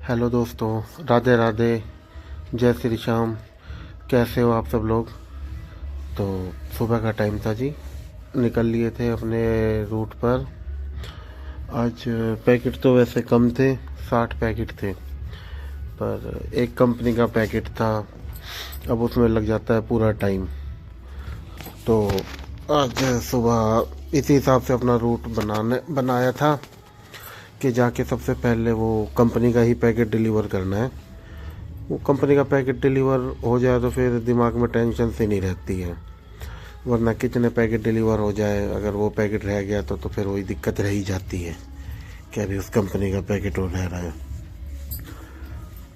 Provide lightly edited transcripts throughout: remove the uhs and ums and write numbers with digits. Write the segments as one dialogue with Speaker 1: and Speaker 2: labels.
Speaker 1: Hello दोस्तों, राधे राधे, जय श्री श्याम। कैसे हो आप सब लोग। तो सुबह का टाइम था जी, निकल लिए थे अपने रूट पर। आज पैकेट तो वैसे कम थे, 60 पैकेट थे, पर एक कंपनी का पैकेट था। अब उसमें लग जाता है पूरा टाइम। तो आज सुबह इसी हिसाब से अपना रूट बनाया था कि जाके सबसे पहले वो कंपनी का ही पैकेट डिलीवर करना है। वो कंपनी का पैकेट डिलीवर हो जाए तो फिर दिमाग में टेंशन से नहीं रहती है, वरना कितने पैकेट डिलीवर हो जाए, अगर वो पैकेट रह गया तो फिर वही दिक्कत रह ही जाती है कि अभी उस कंपनी का पैकेट वो रह रहा है।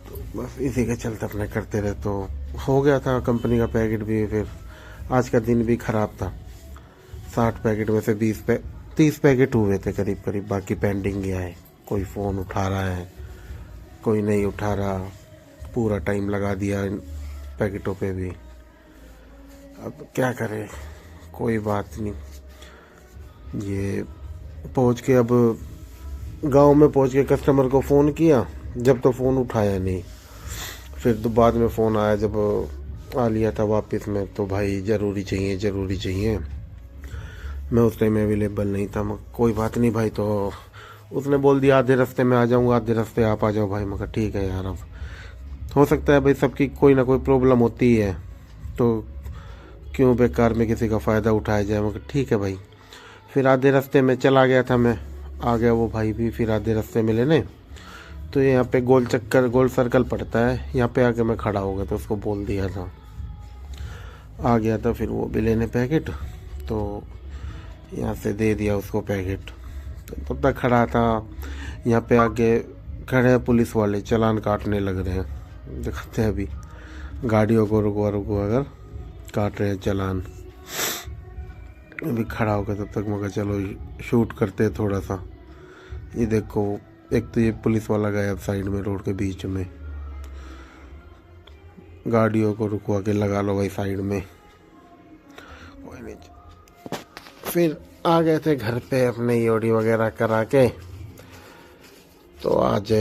Speaker 1: तो बस इसी के चलते अपने करते रहे, तो हो गया था कंपनी का पैकेट भी। फिर आज का दिन भी ख़राब था। 60 पैकेट में से 30 पैकेट हुए थे करीब करीब, बाकी पेंडिंग गया है। कोई फ़ोन उठा रहा है, कोई नहीं उठा रहा। पूरा टाइम लगा दिया इन पैकेटों पे भी। अब क्या करें, कोई बात नहीं। ये पहुंच के अब गांव में पहुंच के कस्टमर को फ़ोन किया, जब तो फ़ोन उठाया नहीं। फिर तो बाद में फ़ोन आया जब आ लिया था वापस में, तो भाई ज़रूरी चाहिए ज़रूरी चाहिए। मैं उस टाइम अवेलेबल नहीं था। मैं कोई बात नहीं भाई, तो उसने बोल दिया आधे रास्ते में आ जाऊंगा, आधे रास्ते आप आ जाओ भाई। मैं कहा ठीक है यार, अब हो सकता है भाई सबकी कोई ना कोई प्रॉब्लम होती है, तो क्यों बेकार में किसी का फ़ायदा उठाया जाए। मैं कहा ठीक है भाई। फिर आधे रास्ते में चला गया था मैं, आ गया वो भाई भी फिर आधे रास्ते में लेने। तो यहाँ पे गोल सर्कल पड़ता है, यहाँ पे आके मैं खड़ा हो गया, तो उसको बोल दिया था, आ गया था फिर वो भी लेने पैकेट। तो यहाँ से दे दिया उसको पैकेट। तो तब तक खड़ा था, यहाँ पे आके खड़े हैं पुलिस वाले, चालान काटने लग रहे हैं। दिखाते हैं अभी गाड़ियों को रुको अगर काट रहे हैं चालान। अभी खड़ा हो गया, तब तक मैं कहा चलो शूट करते हैं थोड़ा सा। ये देखो, एक तो ये पुलिस वाला गया साइड में रोड के बीच में। गाड़ियों को रुकवा के लगा लो भाई साइड में, कोई नहीं। फिर आ गए थे घर पे अपने योड़ी वगैरह करा के। तो आज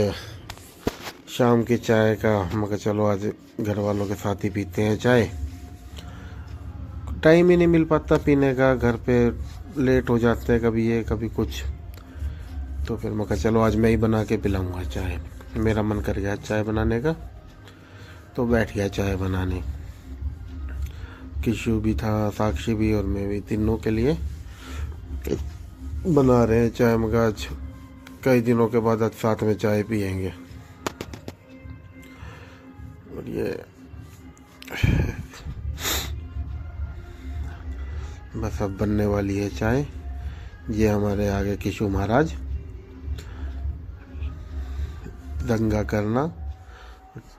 Speaker 1: शाम की चाय का मैं चलो आज घर वालों के साथ ही पीते हैं चाय। टाइम ही नहीं मिल पाता पीने का, घर पे लेट हो जाते हैं, कभी ये कभी कुछ। तो फिर मैं चलो आज मैं ही बना के पिलाऊंगा चाय। मेरा मन कर गया चाय बनाने का, तो बैठ गया चाय बनाने। किशु भी था, साक्षी भी और मैं भी, तीनों के लिए बना रहे हैं चाय। मगर आज कई दिनों के बाद आज साथ में चाय पियेंगे। और ये बस अब बनने वाली है चाय। ये हमारे आगे किशु महाराज दंगा करना,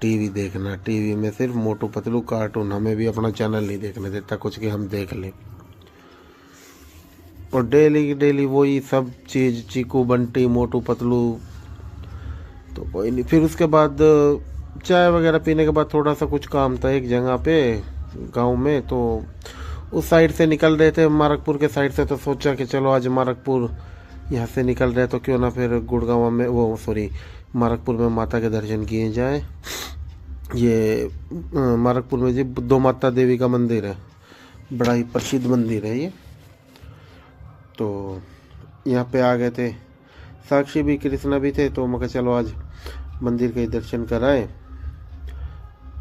Speaker 1: टीवी देखना। टीवी में सिर्फ मोटू पतलू कार्टून, हमें भी अपना चैनल नहीं देखने देता कुछ कि हम देख लें। और डेली की डेली वही सब चीज़, चीकू बंटी मोटू पतलू। तो कोई नहीं। फिर उसके बाद चाय वगैरह पीने के बाद थोड़ा सा कुछ काम था एक जगह पे गांव में, तो उस साइड से निकल रहे थे, मारकपुर के साइड से। तो सोचा कि चलो आज मारकपुर यहाँ से निकल रहे तो क्यों ना फिर गुड़गांव में मारकपुर में माता के दर्शन किए जाए। ये मारकपुर में जी बुद्धो माता देवी का मंदिर है, बड़ा ही प्रसिद्ध मंदिर है ये। तो यहाँ पे आ गए थे, साक्षी भी कृष्णा भी थे। तो मैं चलो आज मंदिर के दर्शन कराए।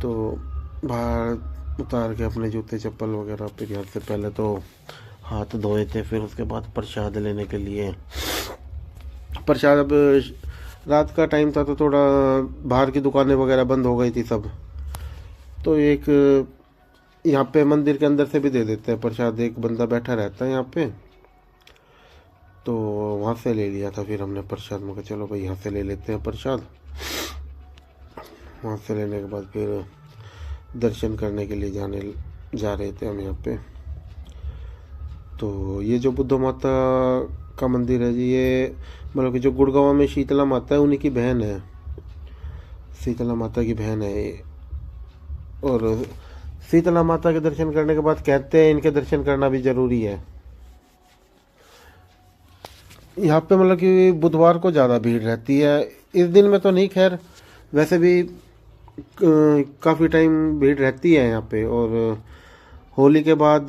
Speaker 1: तो बाहर उतार के अपने जूते चप्पल वगैरह, फिर यहाँ से पहले तो हाथ धोए थे, फिर उसके बाद प्रसाद लेने के लिए। प्रसाद, अब रात का टाइम था तो थोड़ा बाहर की दुकानें वगैरह बंद हो गई थी सब। तो एक यहाँ पे मंदिर के अंदर से भी दे देते हैं प्रसाद, एक बंदा बैठा रहता है यहाँ पे, तो वहाँ से ले लिया था फिर हमने प्रसाद। मैं चलो भाई यहाँ से ले लेते हैं प्रसाद। वहाँ से लेने के बाद फिर दर्शन करने के लिए जा रहे थे हम यहाँ पे। तो ये जो बुद्ध माता का मंदिर है जी, ये मतलब कि जो गुड़गांव में शीतला माता है उन्हीं की बहन है, शीतला माता की बहन है ये। और शीतला माता के दर्शन करने के बाद कहते हैं इनके दर्शन करना भी ज़रूरी है। यहाँ पे मतलब कि बुधवार को ज़्यादा भीड़ रहती है, इस दिन में तो नहीं खैर, वैसे भी काफ़ी टाइम भीड़ रहती है यहाँ पे। और होली के बाद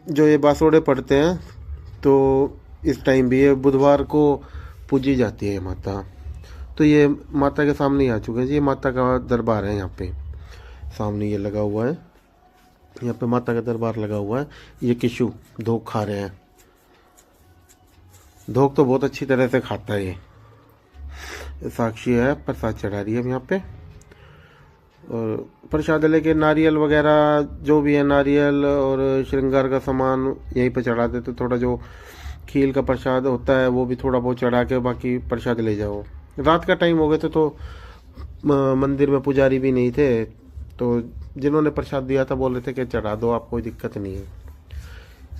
Speaker 1: जो ये बासोड़े पड़ते हैं तो इस टाइम भी ये बुधवार को पूजी जाती है माता। तो ये माता के सामने ही आ चुके हैं जी, ये माता का दरबार है यहाँ पे। सामने ये लगा हुआ है, यहाँ पे माता का दरबार लगा हुआ है। ये किशु धोख खा रहे हैं। धोख तो बहुत अच्छी तरह से खाता है ये। साक्षी है, प्रसाद चढ़ा रही है यहाँ पे। और प्रसाद लेके नारियल वगैरह जो भी है, नारियल और श्रृंगार का सामान यहीं पे चढ़ा देते। थोड़ा जो खील का प्रसाद होता है वो भी थोड़ा बहुत चढ़ा के बाकी प्रसाद ले जाओ। रात का टाइम हो गया तो मंदिर में पुजारी भी नहीं थे, तो जिन्होंने प्रसाद दिया था बोल रहे थे कि चढ़ा दो आप, कोई दिक्कत नहीं है।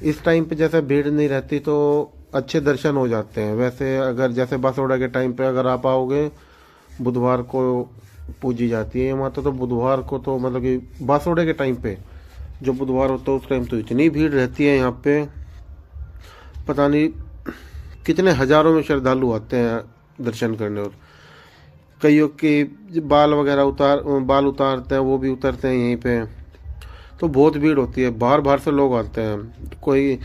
Speaker 1: इस टाइम पे जैसे भीड़ नहीं रहती तो अच्छे दर्शन हो जाते हैं। वैसे अगर जैसे बासोड़ा के टाइम पे अगर आप आओगे, बुधवार को पूजी जाती है माता, तो बुधवार को तो मतलब कि बासोड़े के टाइम पे जो बुधवार होता है उस टाइम तो इतनी भीड़ रहती है यहाँ पे, पता नहीं कितने हजारों में श्रद्धालु आते हैं दर्शन करने। और कईयों के बाल वगैरह बाल उतारते हैं वो भी उतरते हैं यहीं पे। तो बहुत भीड़ होती है, बाहर बाहर से लोग आते हैं। कोई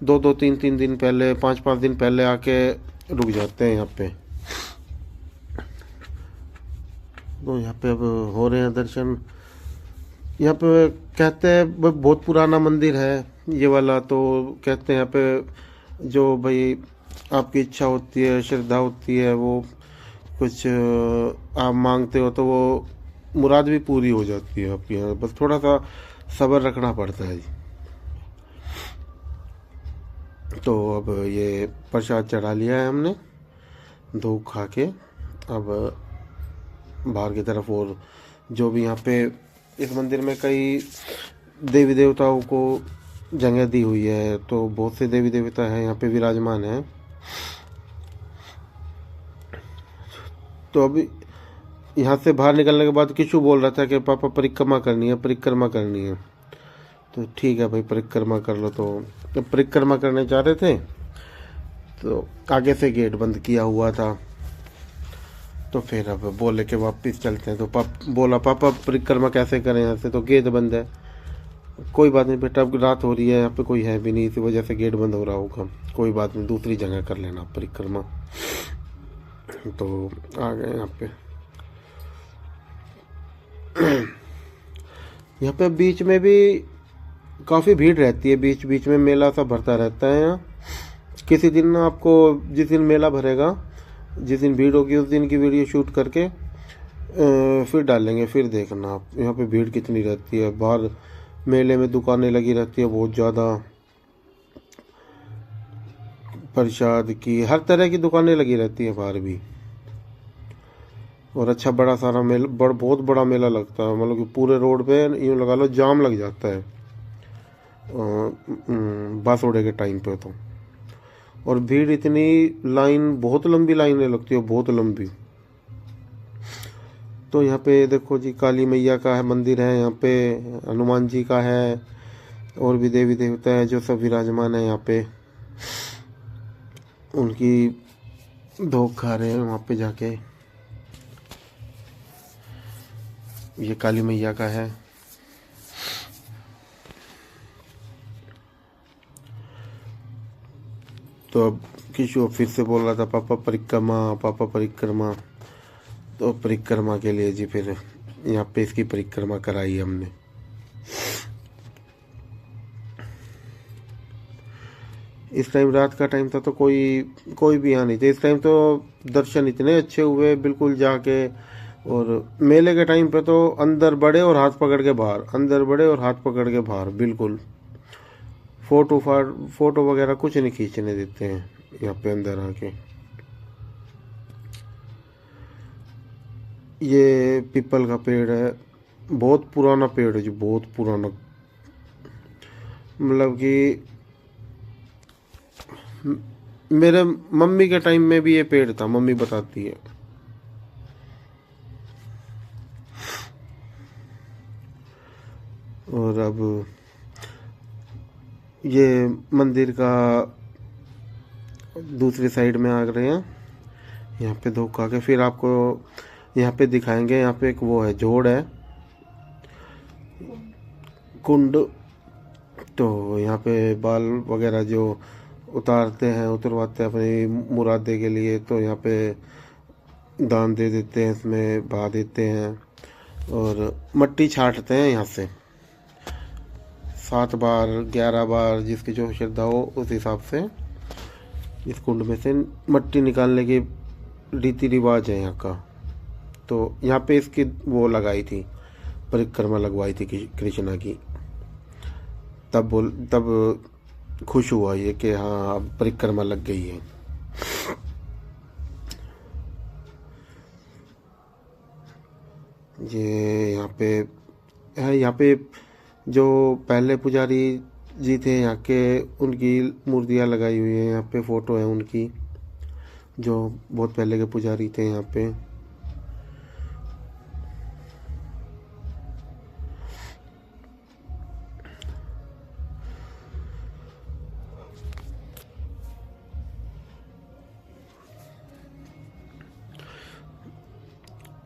Speaker 1: 2-2 3-3 दिन पहले, 5-5 दिन पहले आके रुक जाते हैं यहाँ पे। तो यहाँ पे अब हो रहे हैं दर्शन। यहाँ पे कहते हैं बहुत पुराना मंदिर है ये वाला, तो कहते हैं यहाँ पे जो भाई आपकी इच्छा होती है, श्रद्धा होती है, वो कुछ आप मांगते हो तो वो मुराद भी पूरी हो जाती है आपकी। यहाँ बस थोड़ा सा सब्र रखना पड़ता है जी। तो अब ये प्रसाद चढ़ा लिया है हमने, धूप खा के। अब बाहर की तरफ और जो भी यहाँ पे इस मंदिर में कई देवी देवताओं को जगह दी हुई है, तो बहुत से देवी देवता हैं यहाँ पे विराजमान हैं। तो अभी यहाँ से बाहर निकलने के बाद किशु बोल रहा था कि पापा परिक्रमा करनी है, परिक्रमा करनी है। तो ठीक है भाई परिक्रमा कर लो। तो परिक्रमा करने जा रहे थे तो आगे से गेट बंद किया हुआ था, तो फिर अब बोले कि वापस चलते हैं। तो बोला पापा परिक्रमा कैसे करें यहाँ से, तो गेट बंद है। कोई बात नहीं बेटा, अब रात हो रही है, यहाँ पे कोई है भी नहीं, इसी वजह से गेट बंद हो रहा होगा। कोई बात नहीं, दूसरी जगह कर लेना परिक्रमा। तो आ गए यहाँ पे। यहाँ पे बीच में भी काफ़ी भीड़ रहती है, बीच बीच में मेला सा भरता रहता है यहाँ। किसी दिन आपको जिस दिन मेला भरेगा, जिस दिन भीड़ होगी उस दिन की वीडियो शूट करके फिर डालेंगे, फिर देखना आप यहाँ पे भीड़ कितनी रहती है। बाहर मेले में दुकानें लगी रहती है बहुत ज़्यादा, प्रसाद की हर तरह की दुकानें लगी रहती है बाहर भी। और अच्छा बड़ा सारा मेला, बहुत बड़ा मेला लगता है, मतलब कि पूरे रोड पे यूँ लगा लो जाम लग जाता है बासोड़े के टाइम पे तो। और भीड़ इतनी, लाइन बहुत लंबी लाइनें लगती है, बहुत लंबी। तो यहाँ पे देखो जी काली मैया का है मंदिर है यहाँ पे, हनुमान जी का है, और भी देवी देवता है जो सब विराजमान है यहाँ पे। उनकी धोख खा रहे हैं वहाँ पे जाके। ये काली मैया का है। तो अब किशु फिर से बोल रहा था पापा परिक्रमा, पापा परिक्रमा। तो परिक्रमा के लिए जी फिर यहाँ पे इसकी परिक्रमा कराई हमने। इस टाइम रात का टाइम था तो कोई भी यहाँ नहीं था। इस टाइम तो दर्शन इतने अच्छे हुए बिल्कुल जाके। और मेले के टाइम पे तो अंदर बढ़े और हाथ पकड़ के बाहर, अंदर बढ़े और हाथ पकड़ के बाहर, बिल्कुल फोटो वगैरह कुछ नहीं खींचने देते हैं यहाँ पे अंदर आके। ये पीपल का पेड़ है, बहुत पुराना पेड़ है जी, बहुत पुराना। मतलब कि मेरे मम्मी के टाइम में भी ये पेड़ था, मम्मी बताती है। और अब ये मंदिर का दूसरी साइड में आ रहे हैं, यहाँ पे धोखा के फिर आपको यहाँ पे दिखाएंगे। यहाँ पे एक वो है, जोड़ है, कुंड। तो यहाँ पे बाल वगैरह जो उतारते हैं, उतरवाते हैं अपनी मुरादे के लिए, तो यहाँ पे दान दे देते हैं, इसमें बहा देते हैं और मट्टी छांटते हैं यहाँ से 7 बार 11 बार, जिसकी जो श्रद्धा हो उस हिसाब से इस कुंड में से मट्टी निकालने की रीति रिवाज है यहाँ का। तो यहाँ पे इसकी वो लगाई थी, परिक्रमा लगवाई थी कृष्णा की। तब खुश हुआ ये कि हाँ अब परिक्रमा लग गई है। ये यहाँ पे जो पहले पुजारी जी थे यहाँ के, उनकी मूर्तियाँ लगाई हुई हैं। यहाँ पे फोटो है उनकी, जो बहुत पहले के पुजारी थे यहाँ पे।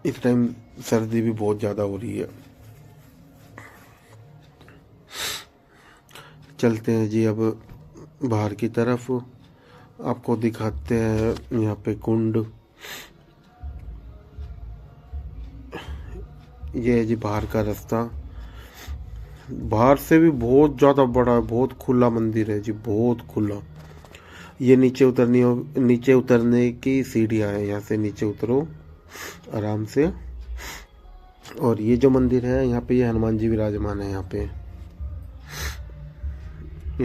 Speaker 1: इस टाइम सर्दी भी बहुत ज़्यादा हो रही है। चलते हैं जी अब बाहर की तरफ, आपको दिखाते हैं यहाँ पे कुंड। ये है जी बाहर का रास्ता। बाहर से भी बहुत ज़्यादा बड़ा है, बहुत खुला मंदिर है जी, बहुत खुला। ये नीचे उतरने की सीढ़ियाँ हैं, यहाँ से नीचे उतरो आराम से। और ये जो मंदिर है यहाँ पे, ये हनुमान जी विराजमान है। यहाँ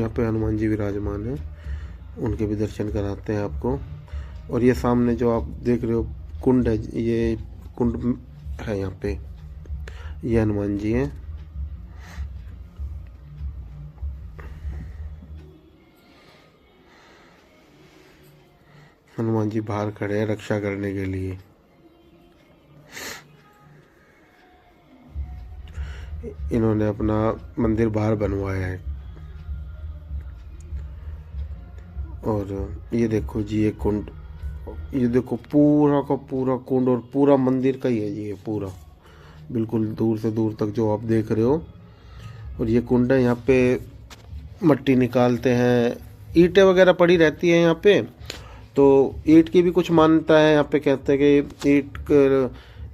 Speaker 1: पे हनुमान जी विराजमान है, उनके भी दर्शन कराते हैं आपको। और ये सामने जो आप देख रहे हो कुंड है, ये कुंड है यहाँ पे, ये हनुमान जी हैं। हनुमान जी बाहर खड़े हैं रक्षा करने के लिए। इन्होंने अपना मंदिर बाहर बनवाया है। और ये देखो जी, ये कुंड, ये देखो पूरा का पूरा कुंड, और पूरा मंदिर का ही है जी, ये पूरा बिल्कुल दूर से दूर तक जो आप देख रहे हो। और ये कुंड है, यहाँ पे मट्टी निकालते हैं, ईंटें वगैरह पड़ी रहती है यहाँ पे। तो ईंट की भी कुछ मान्यता है यहाँ पे, कहते हैं कि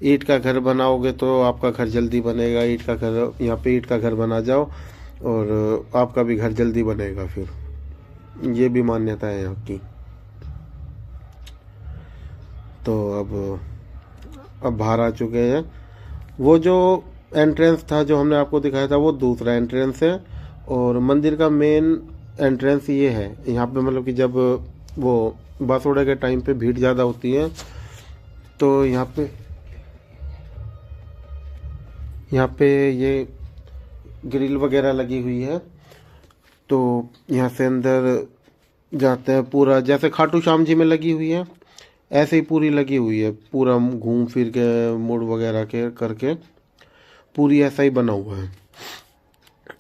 Speaker 1: ईंट का घर बनाओगे तो आपका घर जल्दी बनेगा। ईंट का घर, यहाँ पे ईंट का घर बना जाओ और आपका भी घर जल्दी बनेगा। फिर ये भी मान्यता है यहाँ की। तो अब बाहर आ चुके हैं। वो जो एंट्रेंस था जो हमने आपको दिखाया था, वो दूसरा एंट्रेंस है। और मंदिर का मेन एंट्रेंस ये है। यहाँ पे मतलब कि जब वो बस उड़े के टाइम पे भीड़ ज़्यादा होती है, तो यहाँ पे ये ग्रिल वगैरह लगी हुई है। तो यहाँ से अंदर जाते हैं, पूरा जैसे खाटू श्याम जी में लगी हुई है ऐसे ही पूरी लगी हुई है। पूरा घूम फिर के मुड़ वगैरह के करके पूरी ऐसा ही बना हुआ है।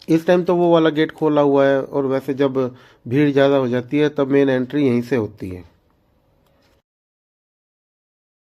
Speaker 1: इस टाइम तो वो वाला गेट खोला हुआ है, और वैसे जब भीड़ ज़्यादा हो जाती है तब मेन एंट्री यहीं से होती है।